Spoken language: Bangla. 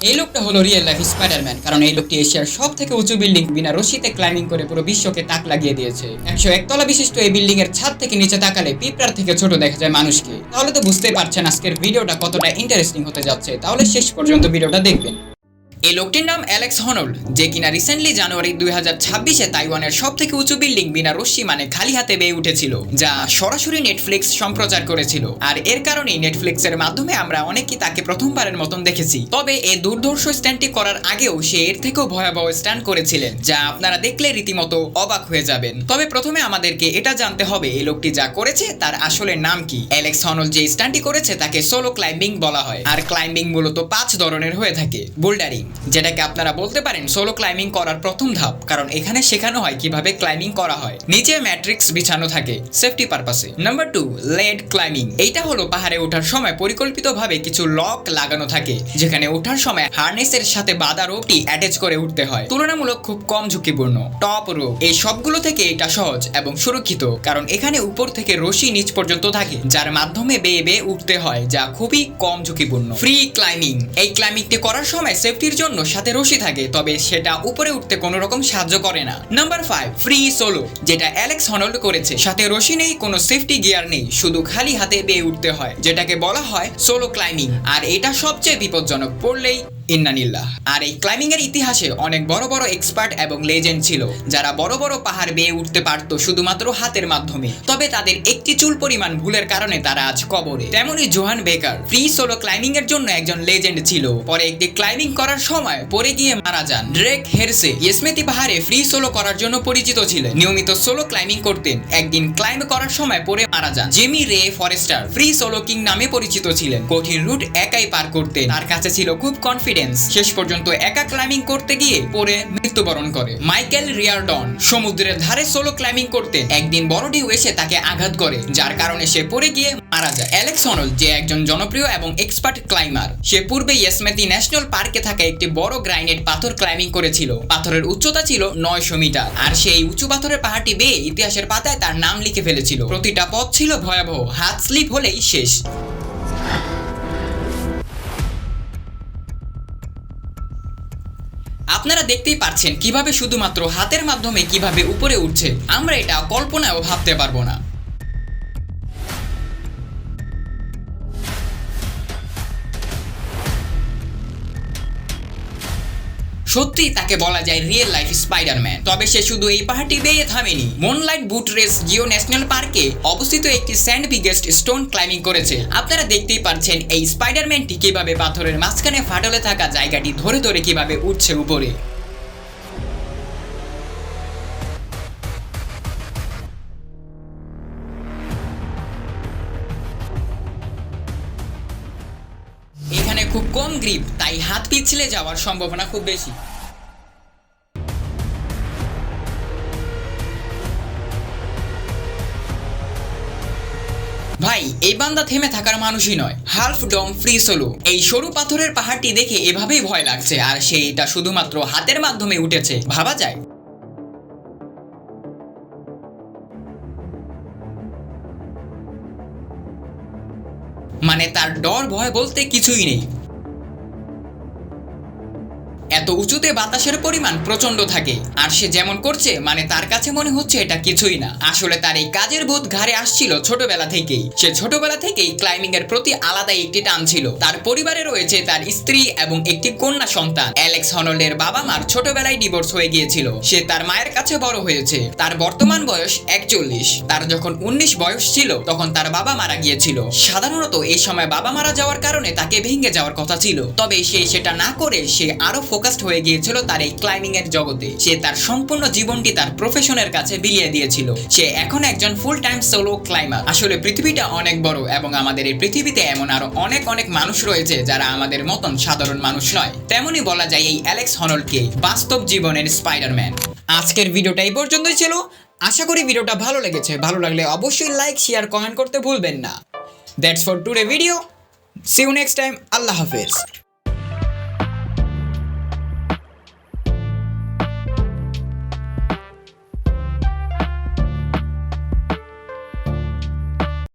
এই লোকটা হলো রিয়েল লাইফ স্পাইডারম্যান, কারণ এই লোকটি এশিয়ার সব থেকে উঁচু বিল্ডিং বিনা রশিতে ক্লাইম্বিং করে পুরো বিশ্বকে তাক লাগিয়ে দিয়েছে। 101 তলা বিশিষ্ট এই বিল্ডিং এর ছাদ থেকে নিচে তাকালে পিঁপড়ার থেকে ছোট দেখা যায় মানুষকে। তাহলে তো বুঝতেই পারছেন আজকের ভিডিওটা কতটা ইন্টারেস্টিং হতে যাচ্ছে, তাহলে শেষ পর্যন্ত ভিডিওটা দেখবেন। এই লোকটির নাম অ্যালেক্স হনল্ড, যে কিনা রিসেন্টলি জানুয়ারি 2026-এ তাইওয়ানের সব থেকে উঁচু বিল্ডিং বিনা রশ্মি মানে খালি হাতে বেয়ে উঠেছিল, যা সরাসরি নেটফ্লিক্স সম্প্রচার করেছিল। আর এর কারণেই নেটফ্লিক্সের মাধ্যমে আমরা অনেকেই তাকে প্রথমবারের মতন দেখেছি। তবে এই দুর্ধর্ষ স্ট্যান্ডটি করার আগেও সে এর থেকেও ভয়াবহ স্ট্যান্ড করেছিলেন, যা আপনারা দেখলে রীতিমতো অবাক হয়ে যাবেন। তবে প্রথমে আমাদেরকে এটা জানতে হবে এই লোকটি যা করেছে তার আসলে নাম কি। অ্যালেক্স হনল্ড যে স্ট্যান্ডটি করেছে তাকে সোলো ক্লাইম্বিং বলা হয়। আর ক্লাইম্বিং মূলত 5 ধরনের হয়ে থাকে। বোল্ডারিং, যেটাকে আপনারা বলতে পারেন সোলো ক্লাইম্বিং করার প্রথম ধাপ, কারণ এখানে শেখানো হয় কিভাবে ক্লাইম্বিং করা হয়। নিচে ম্যাট্রিক্স বিছানো থাকে সেফটি পারপাসে। Number 2, lead climbing. এইটা হলো পাহাড়ে ওঠার সময় পরিকল্পিতভাবে কিছু লক লাগানো থাকে, যেখানে ওঠার সময় হার্নেসের সাথে বাঁধা রোপটি অ্যাটাচ করে উঠতে হয়। তুলনামূলক খুব কম ঝুঁকিপূর্ণ। টপ রোপ, এই সবগুলো থেকে এটা সহজ এবং সুরক্ষিত, কারণ এখানে উপর থেকে রশি নিচ পর্যন্ত থাকে, যার মাধ্যমে বেয়ে বেয়ে উঠতে হয়, যা খুবই কম ঝুঁকিপূর্ণ। ফ্রি ক্লাইম্বিং, এই ক্লাইম্বিংটি করার সময় সেফটির জন্য সাথে রশি থাকে, তবে সেটা উপরে উঠতে কোনো রকম সাহায্য করে না। নাম্বার 5, ফ্রি সোলো, যেটা অ্যালেক্স হনল্ড করেছে। সাথে রশি নেই, কোনো সেফটি গিয়ার নেই, শুধু খালি হাতে বেয়ে উঠতে হয়, যেটাকে বলা হয় সোলো ক্লাইম্বিং। আর এটা সবচেয়ে বিপজ্জনক, পড়লেই ইন্নানিল্লাহ। আর এই ক্লাইম্বিং এর ইতিহাসে অনেক বড় বড় এক্সপার্ট এবং লেজেন্ড ছিল, যারা বড় বড় পাহাড় বেয়ে উঠতে পারতো শুধুমাত্র হাতের মাধ্যমে। তবে তাদের একটি চুল পরিমাণ ভুলের কারণে তারা আজ কবরে। তেমনি জোহান বেকার ফ্রি সোলো ক্লাইম্বিং এর জন্য একজন লেজেন্ড ছিল, পরে একটি ক্লাইম্বিং করার সময় পড়ে গিয়ে মারা যান। ড্রেক হেরসে ইয়েসমেতি পাহাড়ে ফ্রি সোলো করার জন্য পরিচিত ছিলেন, নিয়মিত সোলো ক্লাইম্বিং করতেন, একদিন ক্লাইম্ব করার সময় পড়ে মারা যান। জেমি রে ফরেস্টার ফ্রি সোলো কিং নামে পরিচিত ছিলেন, কঠিন রুট একাই পার করতেন, তার কাছে ছিল খুব কনফিডেন্স। শেষ পর্যন্ত একা ক্লাইম্বিং করতে গিয়ে পরে মৃত্যুবরণ করে। মাইকেল রিয়ারডন সমুদ্রের ধারে সোলো ক্লাইম্বিং করতেন, একদিন বড় ঢেউ এসে তাকে আঘাত করে, যার কারণে সে পড়ে গিয়ে মারা যায়। অ্যালেক্স হনল্ড, যে একজন জনপ্রিয় এবং এক্সপার্ট ক্লাইমার, সে পূর্বে ইয়েসমেতি ন্যাশনাল পার্কে থাকা একটি বড় গ্রানাইট পাথর ক্লাইম্বিং করেছিল। পাথরের উচ্চতা ছিল 900 মিটার, আর সেই উঁচু পাথরের পাহাড়টি বেয়ে ইতিহাসের পাতায় তার নাম লিখে ফেলেছিল। প্রতিটা পথ ছিল ভয়াবহ, হাত স্লিপ হলেই শেষ। আপনারা দেখতেই পাচ্ছেন কিভাবে শুধুমাত্র হাতের মাধ্যমে কিভাবে উপরে উঠছে, আমরা এটা কল্পনাও ভাবতে পারবো না। সত্যি তাকে বলা যায় রিয়েল লাইফ স্পাইডারম্যান। তবে সে শুধু এই পাহাড়টি বেয়ে থামেনি, মুনলাইট বুট রেস জিও ন্যাশনাল পার্কে অবস্থিত একটি স্যান্ড বিগেস্ট স্টোন ক্লাইম্বিং করেছে। আপনারা দেখতেই পাচ্ছেন এই স্পাইডারম্যানটি কিভাবে পাথরের মাঝখানে ফাটলে থাকা জায়গাটি ধরে ধরে কিভাবে উঠছে উপরে। এখানে খুব কম গ্রিপ, তাই হাত পিছলে যাওয়ার সম্ভাবনা খুব বেশি। ভাই, এই বান্দা থেমে থাকার মানুষই নয়। হালফ ডম ফ্রি সোলো, এই সরু পাথরের পাহাড়টি দেখে এভাবেই ভয় লাগছে, আর সে এটা শুধুমাত্র হাতের মাধ্যমে উঠেছে, ভাবা যায়? মানে তার ডর ভয় বলতে কিছুই নেই। এত উঁচুতে বাতাসের পরিমাণ প্রচন্ড থাকে, আর সে যেমন করছে মানে তার কাছে মনে হচ্ছে এটা কিছুই না। আসলে তার এই কাজের বোধ ঘাড়ে আসছিল ছোটবেলা থেকেই। সে ছোটবেলা থেকেই ক্লাইম্বিং এর প্রতি আলাদাই একটি টান ছিল। তার পরিবারে রয়েছে তার স্ত্রী এবং একটি কন্যা সন্তান। অ্যালেক্স হনল্ডের বাবা মার ছোটবেলায় ডিভোর্স হয়ে গিয়েছিল, সে তার মায়ের কাছে বড় হয়েছে। তার বর্তমান বয়স 41। তার যখন 19 বয়স ছিল তখন তার বাবা মারা গিয়েছিল। সাধারণত এই সময় বাবা মারা যাওয়ার কারণে তাকে ভেঙে যাওয়ার কথা ছিল, তবে সে সেটা না করে সে আরো ফোকাসড হয়ে গিয়েছিল তার এই ক্লাইম্বিং এর জগতে। সে তার সম্পূর্ণ জীবনটি তার প্রফেশনের কাছে বিলিয়ে দিয়েছিল। সে এখন একজন ফুল টাইম সোলো ক্লাইমার। আসলে পৃথিবীটা অনেক বড়, এবং আমাদের এই পৃথিবীতে এমন আরো অনেক অনেক মানুষ রয়েছে যারা আমাদের মতন সাধারণ মানুষ নয়। তেমনি বলা যায় এই অ্যালেক্স হনল্ডকে বাস্তব জীবনের স্পাইডারম্যান। আজকের ভিডিওটা এই পর্যন্তই ছিল। আশা করি ভিডিওটা ভালো লেগেছে। ভালো লাগলে অবশ্যই লাইক, শেয়ার, কমেন্ট করতে ভুলবেন না। That's for today video. See you next time. আল্লাহ হাফেজ।